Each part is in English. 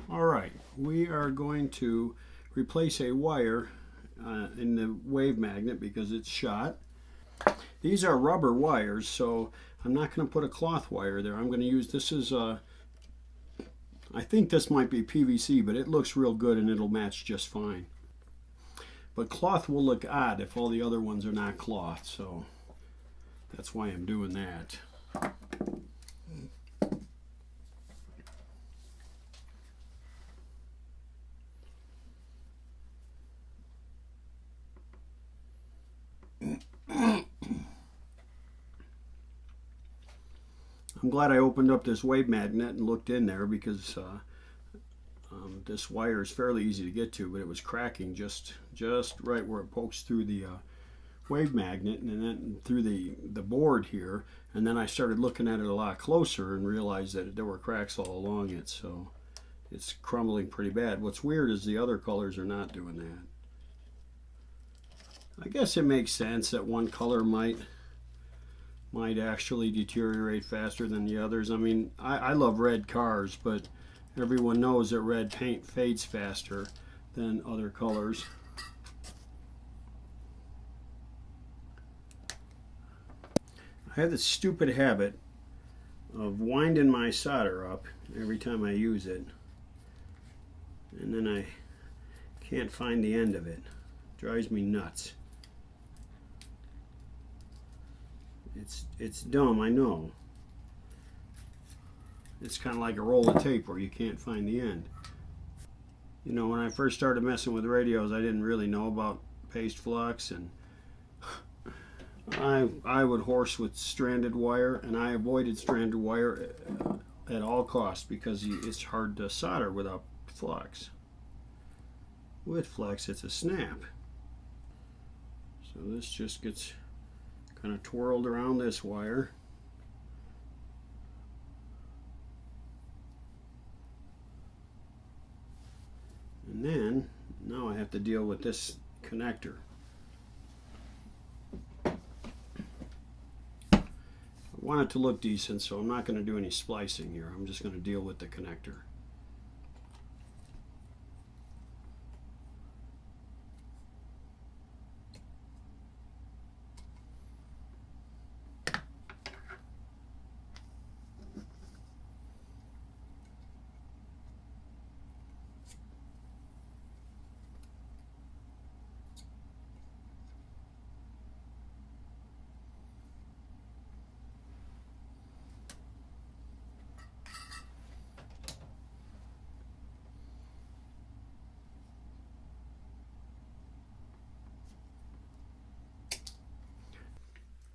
Alright, we are going to replace a wire in the wave magnet because it's shot. These are rubber wires, so I'm not going to put a cloth wire there. I'm going to use, this is I think this might be PVC, but it looks real good and it'll match just fine. But cloth will look odd if all the other ones are not cloth, so that's why I'm doing that. I'm glad I opened up this wave magnet and looked in there because this wire is fairly easy to get to, but it was cracking just right where it pokes through the wave magnet and then through the board here. And then I started looking at it a lot closer and realized that there were cracks all along it, so it's crumbling pretty bad. What's weird is the other colors are not doing that. I guess it makes sense that one color might actually deteriorate faster than the others. I mean, I love red cars, but everyone knows that red paint fades faster than other colors. I have this stupid habit of winding my solder up every time I use it, and then I can't find the end of it. It drives me nuts. It's dumb, I know. It's kind of like a roll of tape where you can't find the end. You know, when I first started messing with radios, I didn't really know about paste flux, and I would horse with stranded wire, and I avoided stranded wire at all costs because it's hard to solder without flux. With flux, it's a snap. So this just gets kind of twirled around this wire. And then, now I have to deal with this connector. I want it to look decent, so I'm not going to do any splicing here. I'm just going to deal with the connector.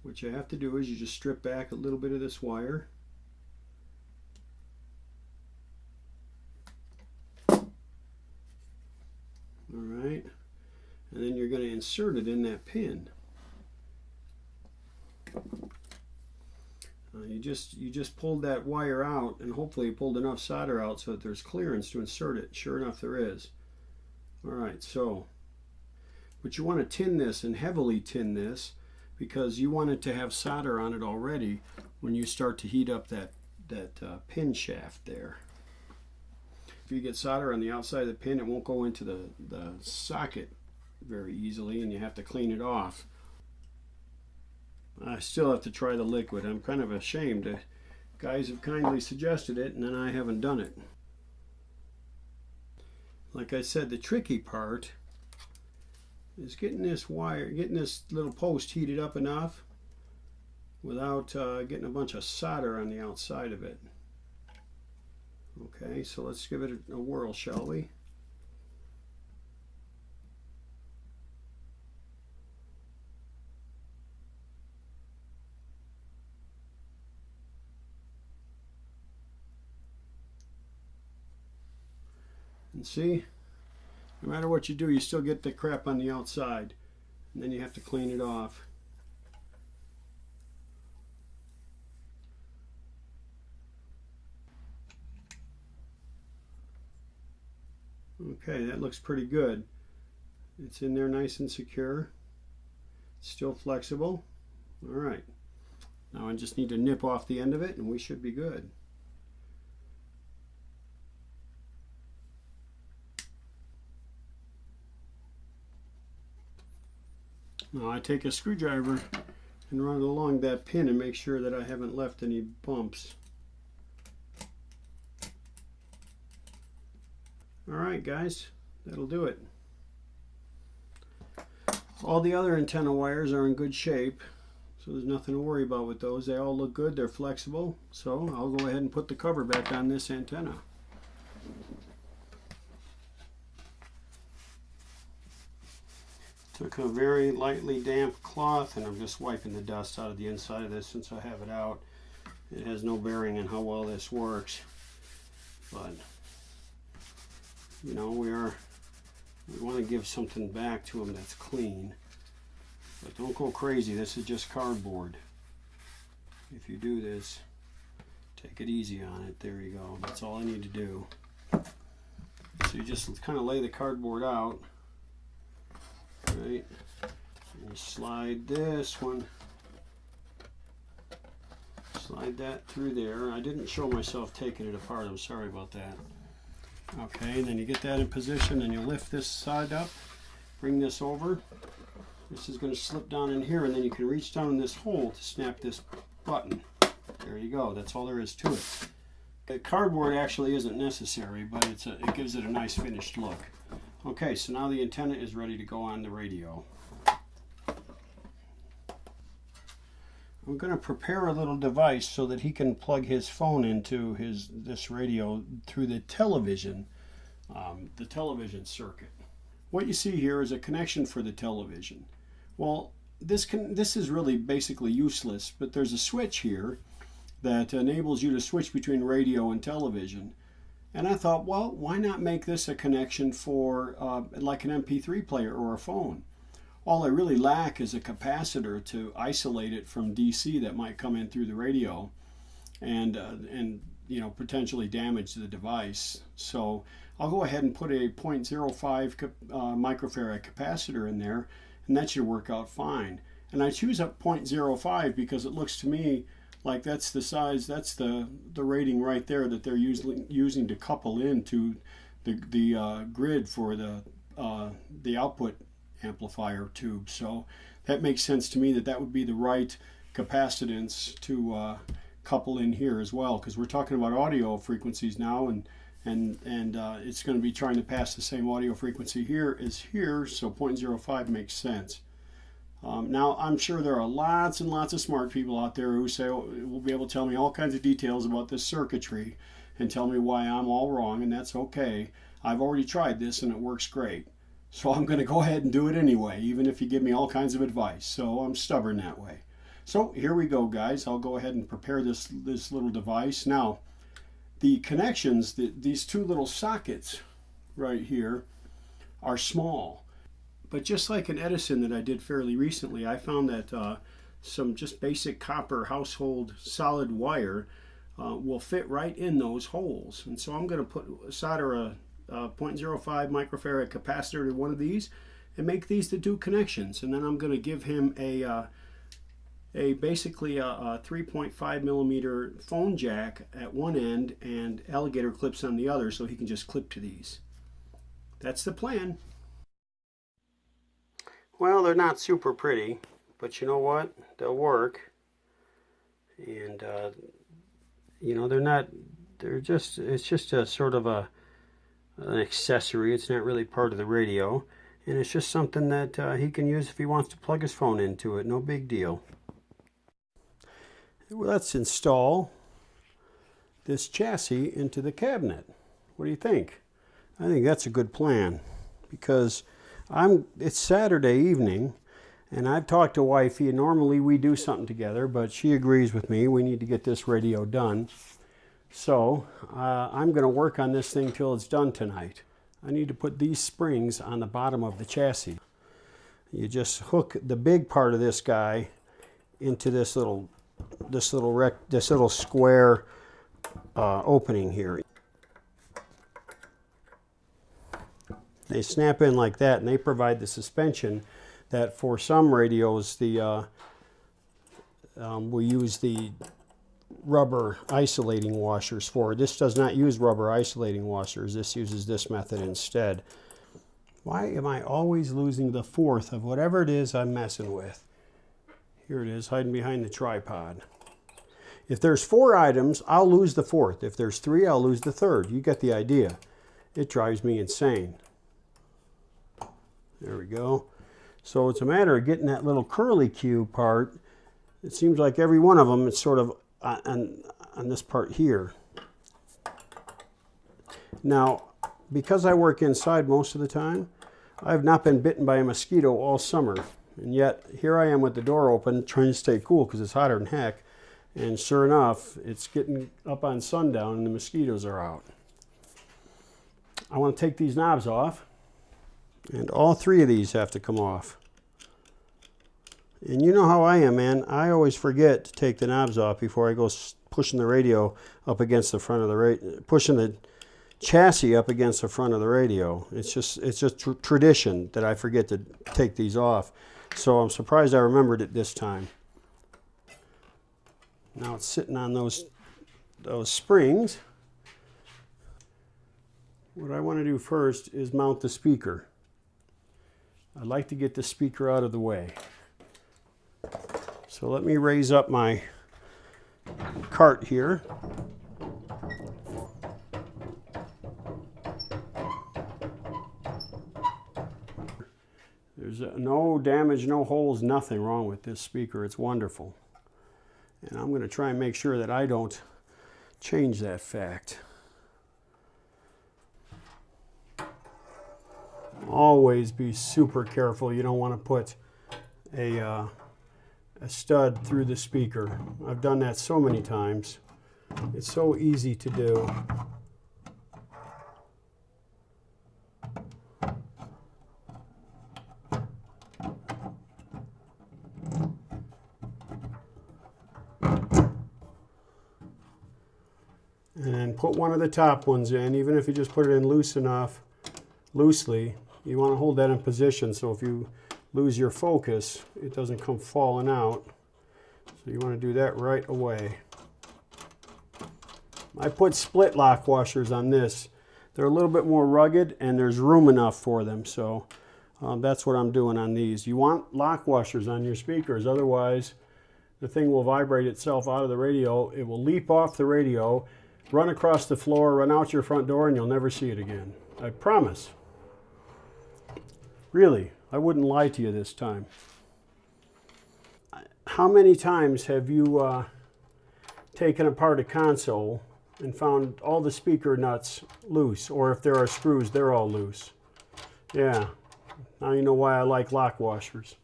What you have to do is you just strip back a little bit of this wire. Alright, and then you're going to insert it in that pin. You just pulled that wire out, and hopefully you pulled enough solder out so that there's clearance to insert it. Sure enough, there is. Alright, so, but you want to tin this and heavily tin this, because you want it to have solder on it already when you start to heat up that pin shaft there. If you get solder on the outside of the pin, it won't go into the socket very easily, and you have to clean it off. I still have to try the liquid. I'm kind of ashamed. Guys have kindly suggested it, and then I haven't done it. Like I said, the tricky part is getting this wire, getting this little post heated up enough without getting a bunch of solder on the outside of it. Okay, so let's give it a whirl, shall we? And see? No matter what you do, you still get the crap on the outside, and then you have to clean it off. Okay, that looks pretty good. It's in there nice and secure. It's still flexible. All right. Now I just need to nip off the end of it, and we should be good. Now I take a screwdriver and run it along that pin and make sure that I haven't left any bumps. Alright guys, that'll do it. All the other antenna wires are in good shape, so there's nothing to worry about with those. They all look good, they're flexible, so I'll go ahead and put the cover back on this antenna. Took a very lightly damp cloth and I'm just wiping the dust out of the inside of this since I have it out. It has no bearing on how well this works, but you know, we want to give something back to them that's clean, but don't go crazy. This is just cardboard. If you do this, take it easy on it. There you go. That's all I need to do. So you just kind of lay the cardboard out. Right, and slide this one, slide that through there. I didn't show myself taking it apart, I'm sorry about that. Okay, then you get that in position and you lift this side up, bring this over. This is going to slip down in here and then you can reach down in this hole to snap this button. There you go, that's all there is to it. The cardboard actually isn't necessary, but it gives it a nice finished look. Okay, so now the antenna is ready to go on the radio. I'm going to prepare a little device so that he can plug his phone into this radio through the television circuit. What you see here is a connection for the television. Well, this is really basically useless, but there's a switch here that enables you to switch between radio and television. And I thought, well, why not make this a connection for like an MP3 player or a phone? All I really lack is a capacitor to isolate it from DC that might come in through the radio and you know, potentially damage the device. So I'll go ahead and put a 0.05 microfarad capacitor in there, and that should work out fine. And I choose up 0.05 because it looks to me like that's the size, that's the rating right there that they're using to couple into the grid for the output amplifier tube. So that makes sense to me that would be the right capacitance to couple in here as well, because we're talking about audio frequencies now, and it's going to be trying to pass the same audio frequency here as here, so 0.05 makes sense. Now, I'm sure there are lots and lots of smart people out there who say, will be able to tell me all kinds of details about this circuitry and tell me why I'm all wrong, and that's okay. I've already tried this and it works great. So I'm going to go ahead and do it anyway, even if you give me all kinds of advice. So I'm stubborn that way. So here we go, guys. I'll go ahead and prepare this little device. Now, the connections, these two little sockets right here are small. But just like an Edison that I did fairly recently, I found that some just basic copper household solid wire will fit right in those holes. And so I'm going to solder a 0.05 microfarad capacitor to one of these and make these the two connections. And then I'm going to give him basically a 3.5 millimeter phone jack at one end and alligator clips on the other, so he can just clip to these. That's the plan. Well, they're not super pretty, but you know what? They'll work. And you know, it's just a sort of an accessory. It's not really part of the radio, and it's just something that he can use if he wants to plug his phone into it. No big deal. Well, let's install this chassis into the cabinet. What do you think? I think that's a good plan, because it's Saturday evening and I've talked to wifey, and normally we do something together, but she agrees with me. We need to get this radio done. So I'm going to work on this thing till it's done tonight. I need to put these springs on the bottom of the chassis. You just hook the big part of this guy into this little square opening here. They snap in like that, and they provide the suspension that for some radios we use the rubber isolating washers for. This does not use rubber isolating washers. This uses this method instead. Why am I always losing the fourth of whatever it is I'm messing with? Here it is, hiding behind the tripod. If there's 4 items, I'll lose the fourth. If there's 3, I'll lose the third. You get the idea. It drives me insane. There we go. So it's a matter of getting that little curly Q part. It seems like every one of them is sort of on this part here. Now, because I work inside most of the time, I have not been bitten by a mosquito all summer. And yet, here I am with the door open, trying to stay cool because it's hotter than heck. And sure enough, it's getting up on sundown and the mosquitoes are out. I want to take these knobs off. And all 3 of these have to come off. And you know how I am, man. I always forget to take the knobs off before I go pushing the radio up against the front of the radio, pushing the chassis up against the front of the radio. It's just tradition that I forget to take these off. So I'm surprised I remembered it this time. Now it's sitting on those springs. What I want to do first is mount the speaker. I'd like to get the speaker out of the way. So let me raise up my cart here. There's no damage, no holes, nothing wrong with this speaker. It's wonderful. And I'm going to try and make sure that I don't change that fact. Always be super careful. You don't want to put a stud through the speaker. I've done that so many times. It's so easy to do. And then put one of the top ones in, even if you just put it in loosely. You want to hold that in position so if you lose your focus, it doesn't come falling out. So you want to do that right away. I put split lock washers on this. They're a little bit more rugged and there's room enough for them. So that's what I'm doing on these. You want lock washers on your speakers, otherwise the thing will vibrate itself out of the radio. It will leap off the radio, run across the floor, run out your front door, and you'll never see it again. I promise. Really, I wouldn't lie to you this time. How many times have you taken apart a console and found all the speaker nuts loose, or if there are screws, they're all loose? Yeah, now you know why I like lock washers.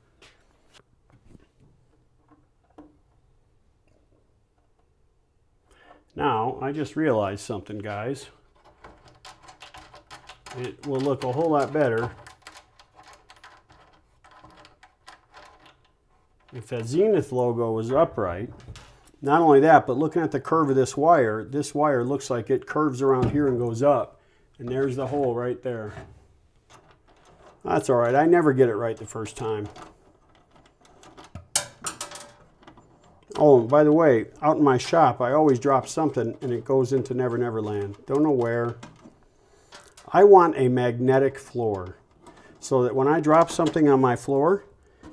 Now, I just realized something, guys. It will look a whole lot better if that Zenith logo was upright. Not only that, but looking at the curve of this wire looks like it curves around here and goes up. And there's the hole right there. That's all right. I never get it right the first time. Oh, by the way, out in my shop, I always drop something and it goes into Never Never Land. Don't know where. I want a magnetic floor so that when I drop something on my floor,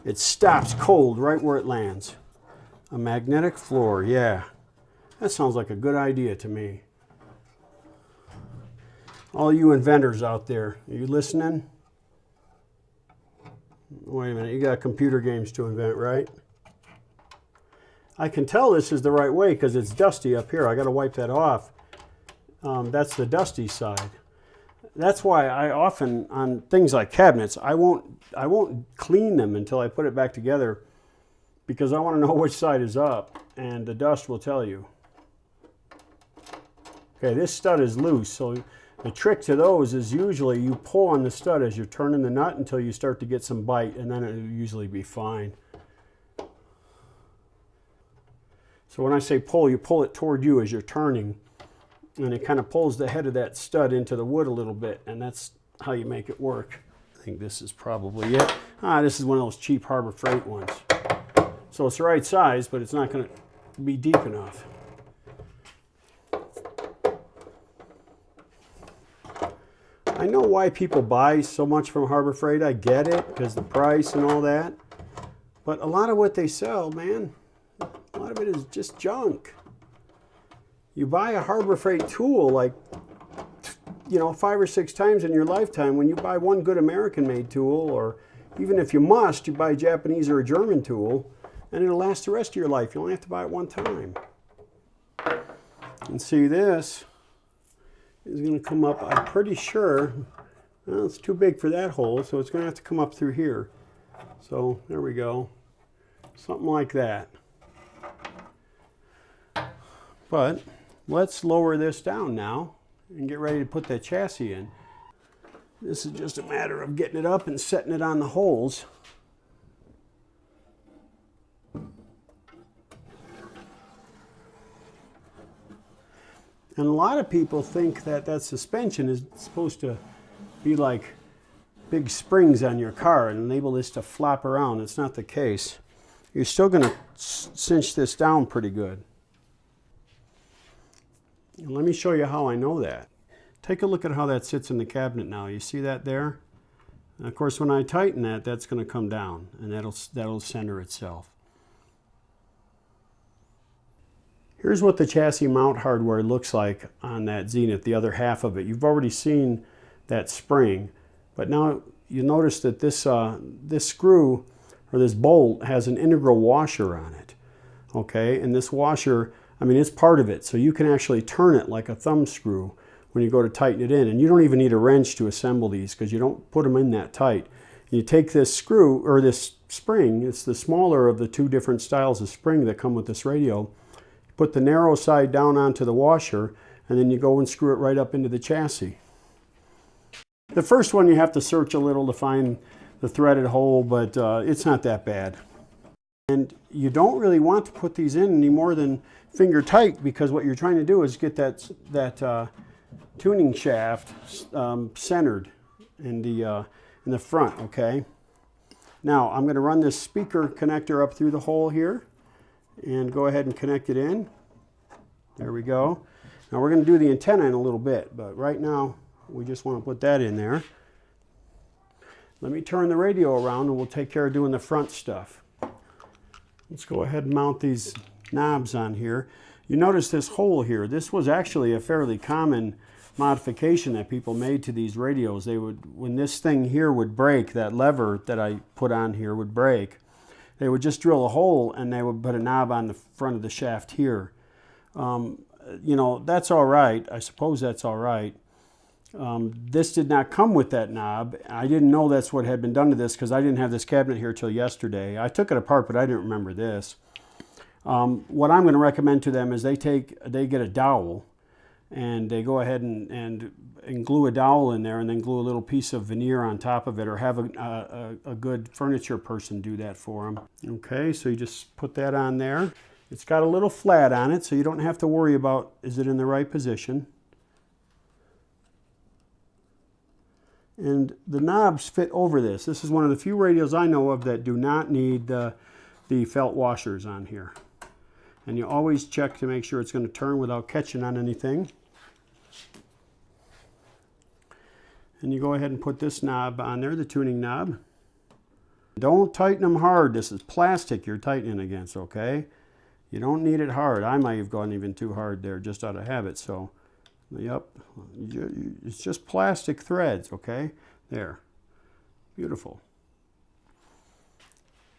it stops cold right where it lands. A magnetic floor, yeah. That sounds like a good idea to me. All you inventors out there, are you listening? Wait a minute, you got computer games to invent, right? I can tell this is the right way because it's dusty up here. I got to wipe that off. That's the dusty side. That's why I often, on things like cabinets, I won't clean them until I put it back together because I want to know which side is up, and the dust will tell you. Okay, this stud is loose, so the trick to those is usually you pull on the stud as you're turning the nut until you start to get some bite, and then it'll usually be fine. So when I say pull, you pull it toward you as you're turning, and it kind of pulls the head of that stud into the wood a little bit, and that's how you make it work. I think this is probably it. This is one of those cheap Harbor Freight ones. So it's the right size, but it's not going to be deep enough. I know why people buy so much from Harbor Freight. I get it, because the price and all that. But a lot of what they sell, man, a lot of it is just junk. You buy a Harbor Freight tool like, you know, 5 or 6 times in your lifetime. When you buy one good American-made tool, or even if you must, you buy a Japanese or a German tool, and it'll last the rest of your life. You only have to buy it one time. And see, this is going to come up, I'm pretty sure, well, it's too big for that hole, so it's going to have to come up through here. So there we go. Something like that. But let's lower this down now and get ready to put that chassis in. This is just a matter of getting it up and setting it on the holes. And a lot of people think that that suspension is supposed to be like big springs on your car and enable this to flop around. It's not the case. You're still going to cinch this down pretty good. And let me show you how I know that. Take a look at how that sits in the cabinet now. You see that there? And of course, when I tighten that, that's going to come down, and that'll center itself. Here's what the chassis mount hardware looks like on that Zenith, the other half of it. You've already seen that spring, but now you notice that this screw, or this bolt, has an integral washer on it. Okay, and this washer, I mean, it's part of it, so you can actually turn it like a thumb screw when you go to tighten it in. And you don't even need a wrench to assemble these, because you don't put them in that tight. You take this screw, or this spring, it's the smaller of the 2 different styles of spring that come with this radio. Put the narrow side down onto the washer, and then you go and screw it right up into the chassis. The first one you have to search a little to find the threaded hole, but it's not that bad. And you don't really want to put these in any more than finger tight, because what you're trying to do is get that tuning shaft centered in the front, okay? Now I'm going to run this speaker connector up through the hole here and go ahead and connect it in. There we go. Now we're going to do the antenna in a little bit, but right now we just want to put that in there. Let me turn the radio around and we'll take care of doing the front stuff. Let's go ahead and mount these knobs on here. You notice this hole here. This was actually a fairly common modification that people made to these radios. They would, when this thing here would break, that lever that I put on here would break, they would just drill a hole and they would put a knob on the front of the shaft here. You know, that's all right. I suppose that's all right. This did not come with that knob. I didn't know that's what had been done to this, because I didn't have this cabinet here till yesterday. I took it apart, but I didn't remember this. What I'm going to recommend to them is they get a dowel, and they go ahead and glue a dowel in there, and then glue a little piece of veneer on top of it, or have a good furniture person do that for them. Okay, so you just put that on there. It's got a little flat on it, so you don't have to worry about, is it in the right position? And the knobs fit over this. This is one of the few radios I know of that do not need the felt washers on here. And you always check to make sure it's going to turn without catching on anything. And you go ahead and put this knob on there, the tuning knob. Don't tighten them hard. This is plastic you're tightening against, okay? You don't need it hard. I might have gone even too hard there just out of habit, so yep, it's just plastic threads, okay? There, beautiful.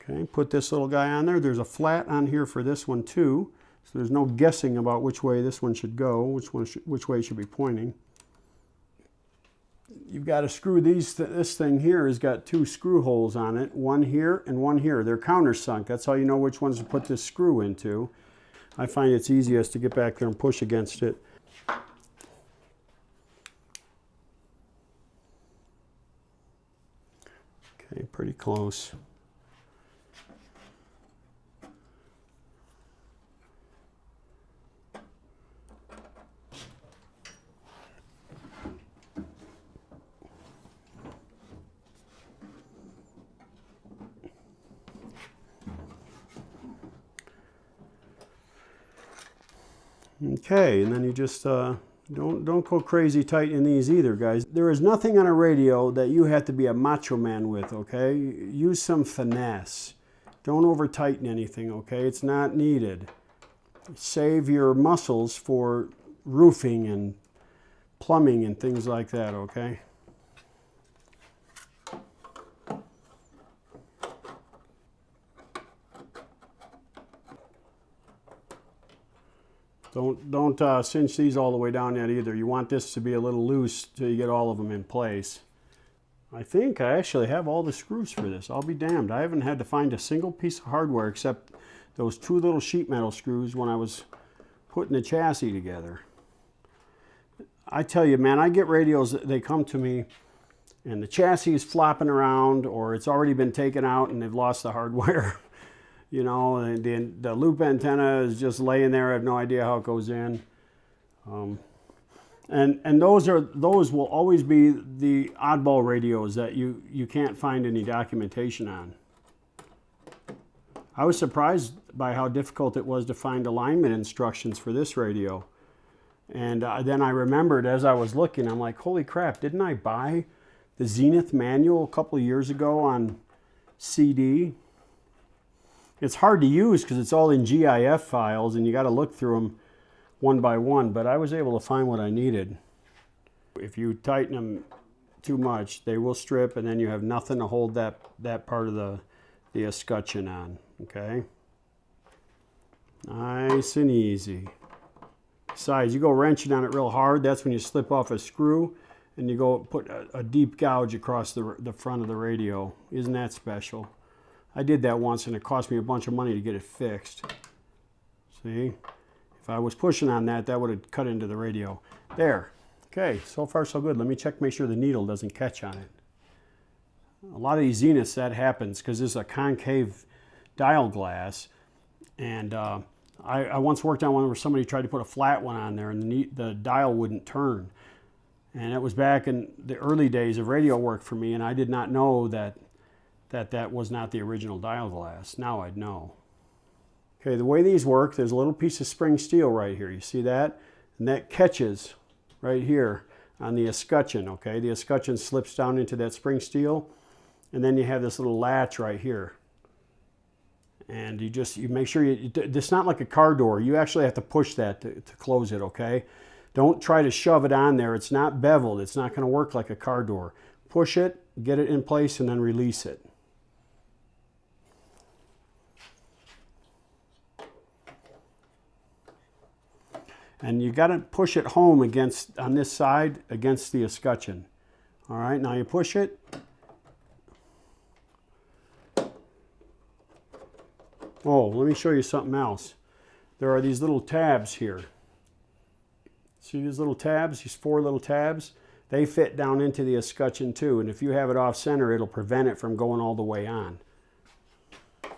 Okay, put this little guy on there. There's a flat on here for this one too, so there's no guessing about which way this one should go, which way it should be pointing. You've got to screw these. This thing here has got 2 screw holes on it, one here and one here. They're countersunk. That's how you know which ones to put this screw into. I find it's easiest to get back there and push against it. Okay, pretty close. Okay, and then you just Don't go crazy tightening these either, guys. There is nothing on a radio that you have to be a macho man with, okay? Use some finesse. Don't over tighten anything, okay? It's not needed. Save your muscles for roofing and plumbing and things like that, okay? Don't cinch these all the way down yet either. You want this to be a little loose till you get all of them in place. I think I actually have all the screws for this. I'll be damned. I haven't had to find a single piece of hardware except those two little sheet metal screws when I was putting the chassis together. I tell you, man, I get radios, they come to me and the chassis is flopping around or it's already been taken out and they've lost the hardware. You know, and the loop antenna is just laying there. I have no idea how it goes in. And those will always be the oddball radios that you can't find any documentation on. I was surprised by how difficult it was to find alignment instructions for this radio. And then I remembered as I was looking, I'm like, holy crap, didn't I buy the Zenith manual a couple of years ago on CD? It's hard to use because it's all in GIF files and you got to look through them one by one, but I was able to find what I needed. If you tighten them too much, they will strip and then you have nothing to hold that part of the escutcheon on, okay? Nice and easy. Besides, you go wrenching on it real hard, that's when you slip off a screw and you go put a deep gouge across the front of the radio. Isn't that special? I did that once and it cost me a bunch of money to get it fixed. See? If I was pushing on that, that would have cut into the radio. There. Okay, so far so good. Let me check, make sure the needle doesn't catch on it. A lot of these Zeniths, that happens because this is a concave dial glass. And I once worked on one where somebody tried to put a flat one on there and the dial wouldn't turn. And it was back in the early days of radio work for me, and I did not know that was not the original dial glass. Now I'd know. Okay, the way these work, there's a little piece of spring steel right here. You see that? And that catches right here on the escutcheon, okay? The escutcheon slips down into that spring steel, and then you have this little latch right here. And you make sure it's not like a car door. You actually have to push that to close it, okay? Don't try to shove it on there. It's not beveled. It's not going to work like a car door. Push it, get it in place, and then release it. And you got to push it home on this side against the escutcheon. All right, now you push it. Oh, let me show you something else. There are these little tabs here. See these little tabs, these 4 little tabs? They fit down into the escutcheon too, and if you have it off center, it'll prevent it from going all the way on. So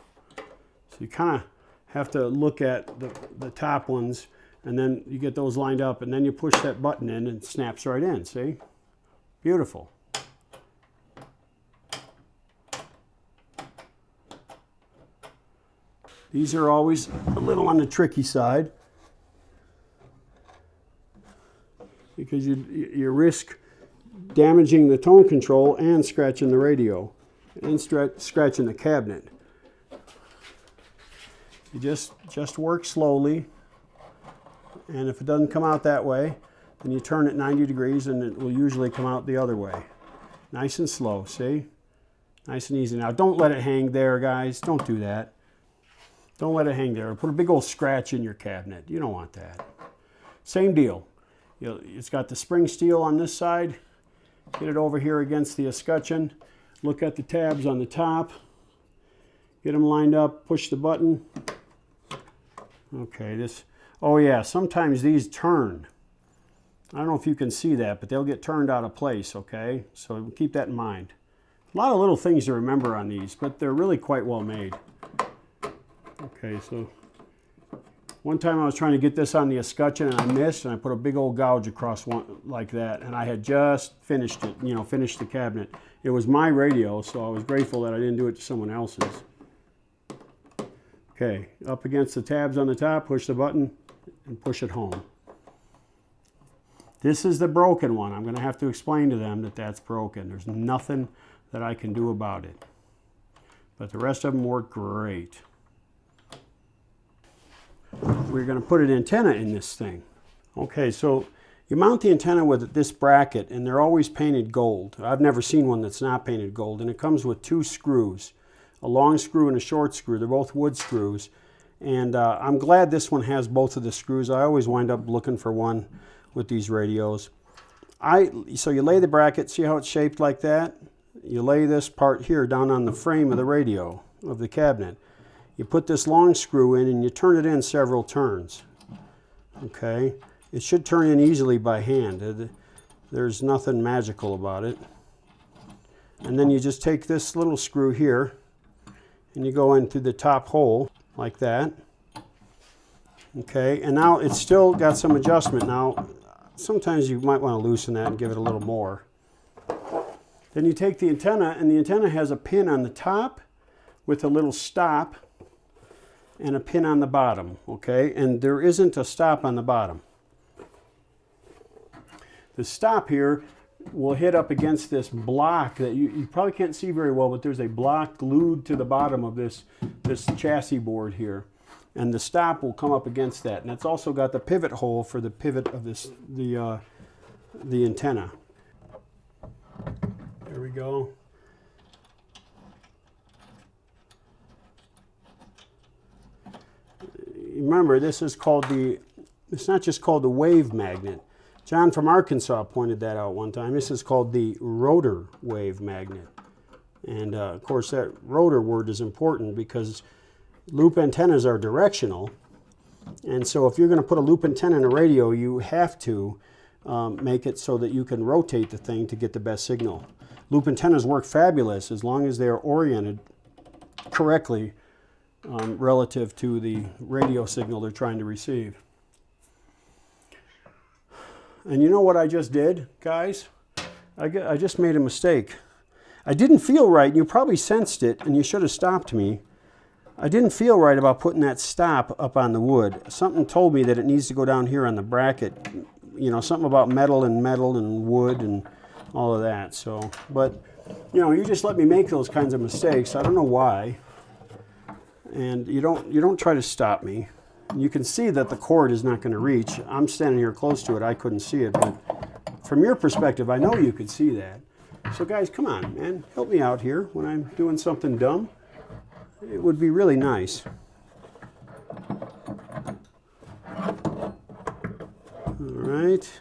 you kind of have to look at the top ones, and then you get those lined up, and then you push that button in and it snaps right in, see? Beautiful. These are always a little on the tricky side because you risk damaging the tone control and scratching the radio and scratching the cabinet. You just work slowly, and if it doesn't come out that way, then you turn it 90 degrees and it will usually come out the other way. Nice and slow, see? Nice and easy. Now don't let it hang there, guys. Don't do that. Don't let it hang there. Put a big old scratch in your cabinet. You don't want that. Same deal. It's got the spring steel on this side. Get it over here against the escutcheon. Look at the tabs on the top. Get them lined up. Push the button. Okay, oh yeah, sometimes these turn. I don't know if you can see that, but they'll get turned out of place, okay? So keep that in mind. A lot of little things to remember on these, but they're really quite well made. Okay, so one time I was trying to get this on the escutcheon and I missed, and I put a big old gouge across one like that, and I had just finished it, finished the cabinet. It was my radio, so I was grateful that I didn't do it to someone else's. Okay, up against the tabs on the top, push the button and push it home. This is the broken one. I'm going to have to explain to them that that's broken. There's nothing that I can do about it. But the rest of them work great. We're going to put an antenna in this thing. Okay, so you mount the antenna with this bracket, and they're always painted gold. I've never seen one that's not painted gold, and it comes with 2 screws, a long screw and a short screw. They're both wood screws, and I'm glad this one has both of the screws. I always wind up looking for one with these radios. So you lay the bracket, see how it's shaped like that? You lay this part here down on the frame of the radio, of the cabinet. You put this long screw in and you turn it in several turns. Okay, it should turn in easily by hand. There's nothing magical about it. And then you just take this little screw here and you go in through the top hole like that. Okay, and now it's still got some adjustment. Now, sometimes you might want to loosen that and give it a little more. Then you take the antenna, and the antenna has a pin on the top with a little stop and a pin on the bottom, okay? And there isn't a stop on the bottom. The stop here will hit up against this block that you probably can't see very well, but there's a block glued to the bottom of this chassis board here. And the stop will come up against that. And it's also got the pivot hole for the pivot of the antenna. There we go. Remember, this is called it's not just called the wave magnet. John from Arkansas pointed that out one time. This is called the rotor wave magnet. And of course that rotor word is important because loop antennas are directional, and so if you're going to put a loop antenna in a radio, you have to make it so that you can rotate the thing to get the best signal. Loop antennas work fabulous as long as they are oriented correctly relative to the radio signal they're trying to receive. And you know what I just did, guys? I just made a mistake. I didn't feel right, and you probably sensed it, and you should have stopped me. I didn't feel right about putting that stop up on the wood. Something told me that it needs to go down here on the bracket. You know, something about metal and wood and all of that. So, but, you know, you just let me make those kinds of mistakes. I don't know why. And you don't try to stop me. You can see that the cord is not going to reach. I'm standing here close to it. I couldn't see it. But from your perspective, I know you could see that. So, guys, come on, man. Help me out here when I'm doing something dumb. It would be really nice. All right.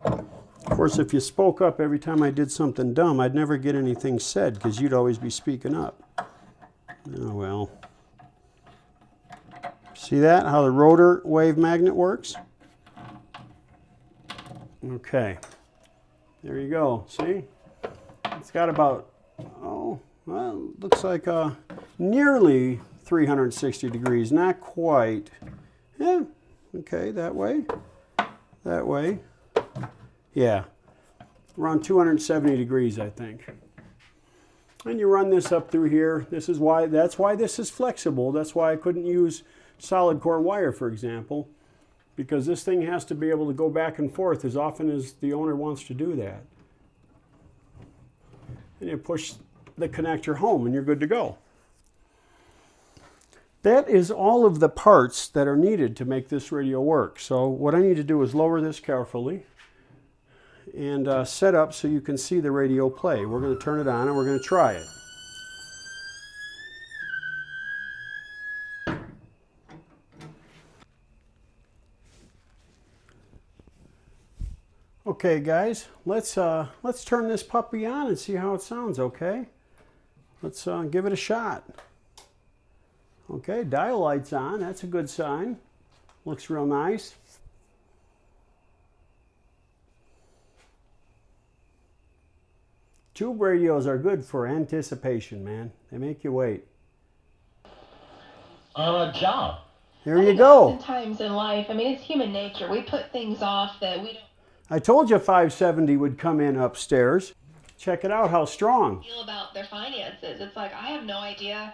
Of course, if you spoke up every time I did something dumb, I'd never get anything said because you'd always be speaking up. Oh, well. See that? How the rotor wave magnet works? Okay. There you go. See? It's got about, oh, well, looks like nearly 360 degrees. Not quite. Yeah. Okay, that way. That way. Yeah. Around 270 degrees, I think. And you run this up through here. That's why this is flexible. That's why I couldn't use solid core wire, for example, because this thing has to be able to go back and forth as often as the owner wants to do that. And you push the connector home and you're good to go. That is all of the parts that are needed to make this radio work. So what I need to do is lower this carefully and set up so you can see the radio play. We're going to turn it on and we're going to try it. Okay, guys, let's turn this puppy on and see how it sounds. Okay, let's give it a shot. Okay, dial light's on. That's a good sign. Looks real nice. Tube radios are good for anticipation, man. They make you wait. On a job. There you go. Oftentimes in life, I mean, it's human nature. We put things off that we don't. I told you 570 would come in upstairs. Check it out, how strong. Feel about their finances. It's like, I have no idea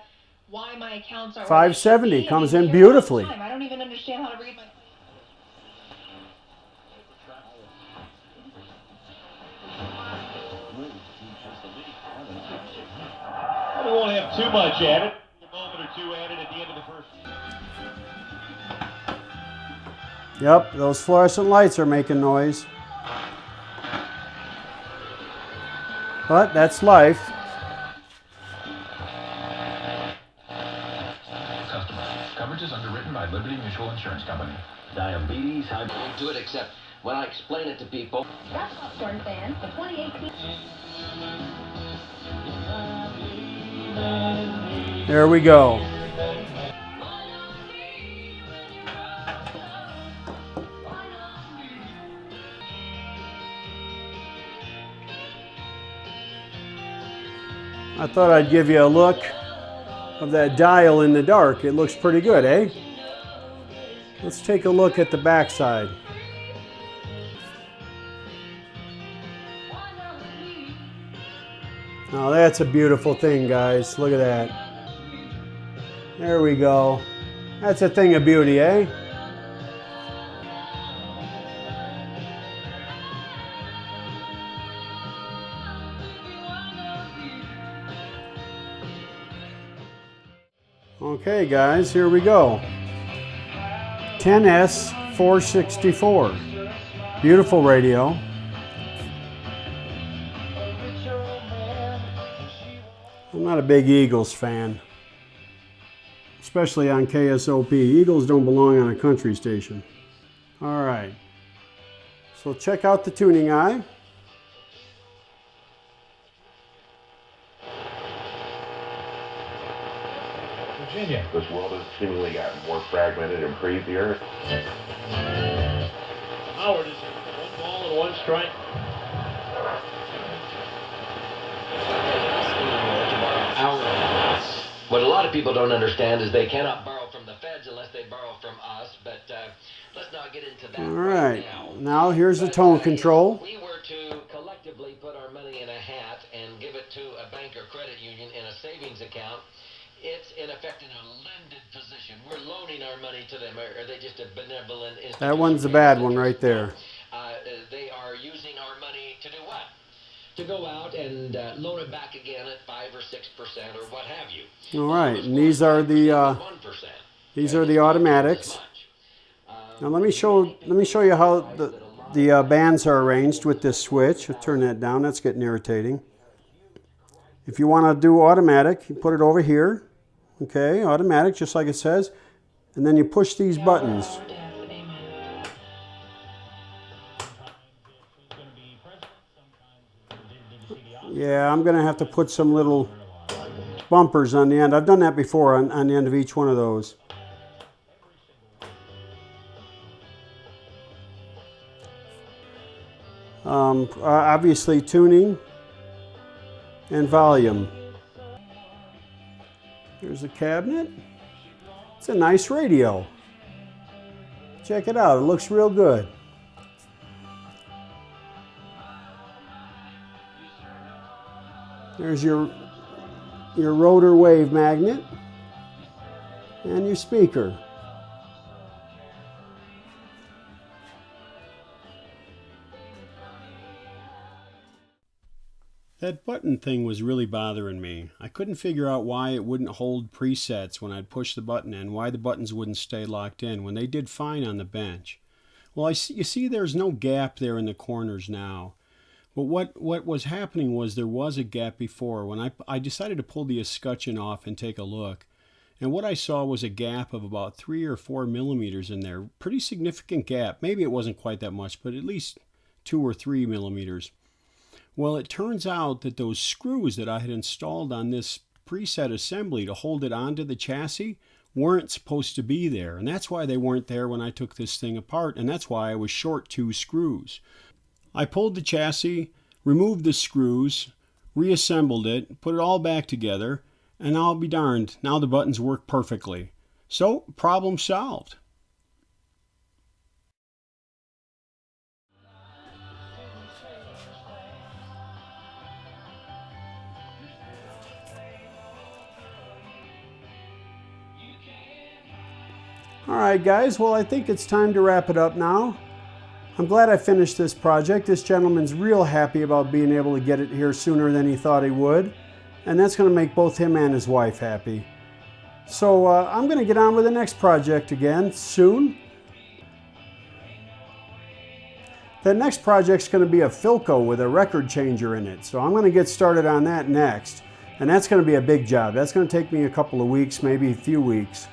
why my accounts are 570 comes in beautifully. I don't even understand how to read my. too much added. A moment or two added at the end of the first. Yep, those fluorescent lights are making noise. But that's life. Customer. Coverage is underwritten by Liberty Mutual Insurance Company. Diabetes, I don't do it except when I explain it to people. That's Popcorn Fan, the 2018. There we go. I thought I'd give you a look of that dial in the dark. It looks pretty good, eh? Let's take a look at the backside. Now that's a beautiful thing, guys. Look at that. There we go. That's a thing of beauty, eh? Okay, guys, here we go. 10S464. Beautiful radio. I'm not a big Eagles fan, especially on KSOP. Eagles don't belong on a country station. All right, so check out the tuning eye. Virginia. This world has seemingly gotten more fragmented and crazier. Howard is one ball and one strike. What a lot of people don't understand is they cannot borrow from the feds unless they borrow from us, but let's not get into that. All right, now here's the tone control. If we were to collectively put our money in a hat and give it to a bank or credit union in a savings account, it's in effect in a lended position. We're loaning our money to them. Are they just a benevolent institution? That one's a bad one right there. They are using our money to do what? To go out and loan it back again at 5 or 6% or what have you. All right, and these are the automatics. Now let me show you how the bands are arranged with this switch. I'll turn that down. That's getting irritating. If you want to do automatic, you put it over here. Okay, automatic, just like it says, and then you push these buttons. Yeah, I'm going to have to put some little bumpers on the end. I've done that before on the end of each one of those. Obviously tuning and volume. There's the cabinet. It's a nice radio. Check it out, it looks real good. There's your rotor wave magnet and your speaker. That button thing was really bothering me. I couldn't figure out why it wouldn't hold presets when I'd push the button in, why the buttons wouldn't stay locked in when they did fine on the bench. Well, you see there's no gap there in the corners now. But what was happening was there was a gap before when I decided to pull the escutcheon off and take a look. And what I saw was a gap of about 3 or 4 millimeters in there. Pretty significant gap. Maybe it wasn't quite that much, but at least 2 or 3 millimeters. Well, it turns out that those screws that I had installed on this preset assembly to hold it onto the chassis weren't supposed to be there. And that's why they weren't there when I took this thing apart. And that's why I was short 2 screws. I pulled the chassis, removed the screws, reassembled it, put it all back together, and I'll be darned, now the buttons work perfectly. So, problem solved. Alright guys, well I think it's time to wrap it up now. I'm glad I finished this project. This gentleman's real happy about being able to get it here sooner than he thought he would. and that's going to make both him and his wife happy. So I'm going to get on with the next project again soon. The next project's going to be a Philco with a record changer in it. So I'm going to get started on that next. And that's going to be a big job. That's going to take me a couple of weeks, maybe a few weeks.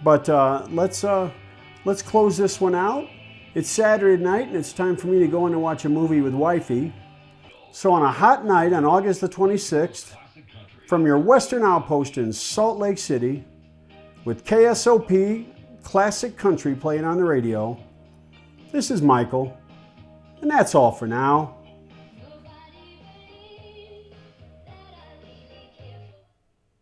But let's close this one out. It's Saturday night and it's time for me to go in and watch a movie with wifey. So on a hot night on August the 26th, from your Western Outpost in Salt Lake City, with KSOP Classic Country playing on the radio, this is Michael. And that's all for now.